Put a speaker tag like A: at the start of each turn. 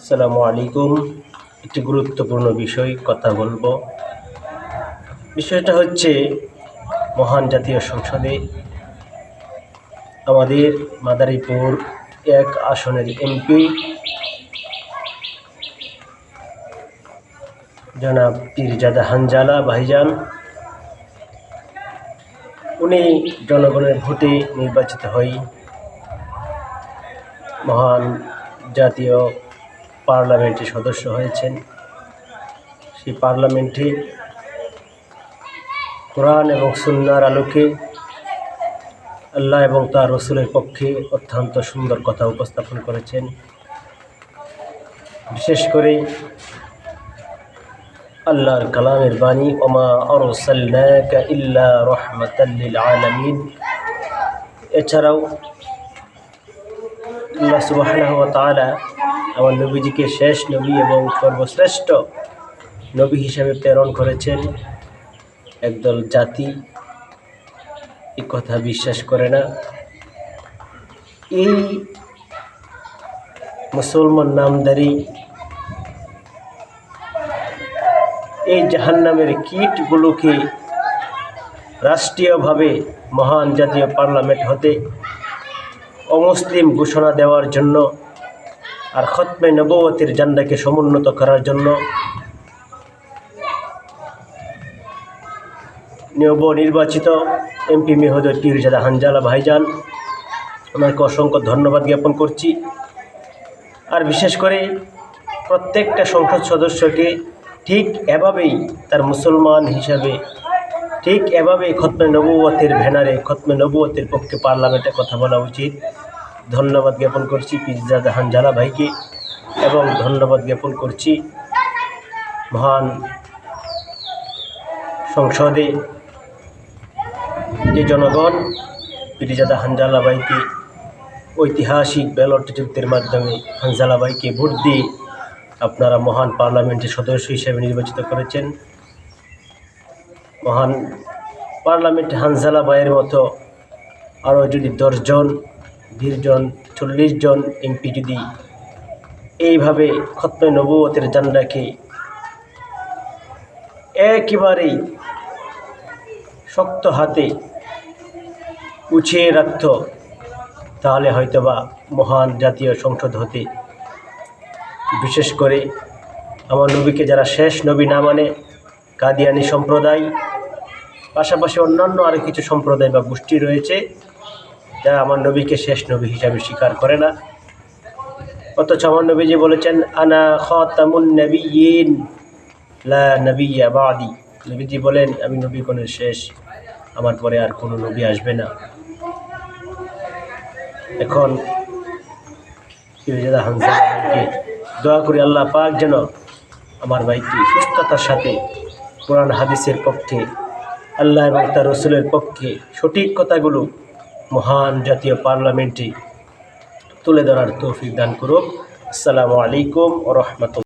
A: আসসালামু আলাইকুম। একটি গুরুত্বপূর্ণ বিষয় কথা বলবো। বিষয়টা হচ্ছে মহান জাতীয় সংসদে আমাদের মাদারীপুর 1 আসনের এমপি জনাব পীরজাদা হানজালা ভাইজান, উনি জনগণের ভোটে নির্বাচিত হয়ে মহান জাতীয় পার্লামেন্টের সদস্য হয়েছেন। সেই পার্লামেন্টে কোরআন এবং সুন্নাহর আলোকে আল্লাহ এবং তার রসুলের পক্ষে অত্যন্ত সুন্দর কথা উপস্থাপন করেছেন। বিশেষ করে আল্লাহর কালামের বাণী, ওমা আরসালনাকা ইল্লা রাহমাতাল লিল আলামিন। এছাড়াও আল্লাহ সুবহানাহু ওয়া তাআলা আমার নবীজিকে শেষ নবী এবং সর্বশ্রেষ্ঠ নবী হিসেবে প্রেরণ করেছেন। একদল জাতি এই কথা বিশ্বাস করে না। এই মুসলমান নামধারী এই জাহান্নামের কীটগুলোকে রাষ্ট্রীয়ভাবে মহান জাতীয় পার্লামেন্ট হতে অমুসলিম ঘোষণা দেওয়ার জন্য আর খতমে নবুয়তের জান্ডাকে সমুন্নত করার জন্য নবনির্বাচিত এমপি মহোদয় পীরজাদা হানজালা ভাইজান, ওনাকে অসংখ্য ধন্যবাদ জ্ঞাপন করছি। আর বিশেষ করে প্রত্যেকটা সংসদ সদস্যকে ঠিক এভাবেই তার মুসলমান হিসাবে ঠিক এভাবেই খতমে নবুয়তের ব্যানারে খতমে নবুয়তের পক্ষে পার্লামেন্টে কথা বলা উচিত। ধন্যবাদ জ্ঞাপন করছি পীরজাদা হানজালা ভাইকে এবং ধন্যবাদ জ্ঞাপন করছি মহান সংসদে যে জনগণ পীরজাদা হানজালা ভাইকে ঐতিহাসিক ব্যালট যুদ্ধের মাধ্যমে হানজালা ভাইকে ভোট দিয়ে আপনারা মহান পার্লামেন্টের সদস্য হিসেবে নির্বাচিত করেছেন। মহান পার্লামেন্টে হানজালা ভাইয়ের মতো আরও যদি 10 জন 20 জন 40 জন এমপি যদি এইভাবে খতমে নবুয়তের জান্ডাকে একেবারেই শক্ত হাতে উঠিয়ে রাখত, তাহলে হয়তোবা মহান জাতীয় সংসদ হতে বিশেষ করে আমার নবীকে যারা শেষ নবী না মানে, কাদিয়ানি সম্প্রদায়, পাশাপাশি অন্যান্য আরও কিছু সম্প্রদায় বা গোষ্ঠী রয়েছে যারা আমার নবীকে শেষ নবী হিসাবে স্বীকার করে না। অথচ আমার নবীজি বলেছেন, আনা খাতামুন নবিয়্যিন লা নবিয়্যা বাদি। নবীজি বলেন, আমি নবীগণের শেষ, আমার পরে আর কোনো নবী আসবে না। এখন পীরজাদা হানজালা ভাইকে দোয়া করি আল্লাহ পাক যেন আমার ভাইকে সুস্থতার সাথে কোরআন হাদিসের পক্ষে, আল্লাহ এবং তার রসুলের পক্ষে সঠিক কথাগুলো মহান জাতীয় পার্লামেন্টে তুলে ধরার তৌফিক দান করুক। আসসালামু আলাইকুম ওয়া রাহমাতুল্লাহ।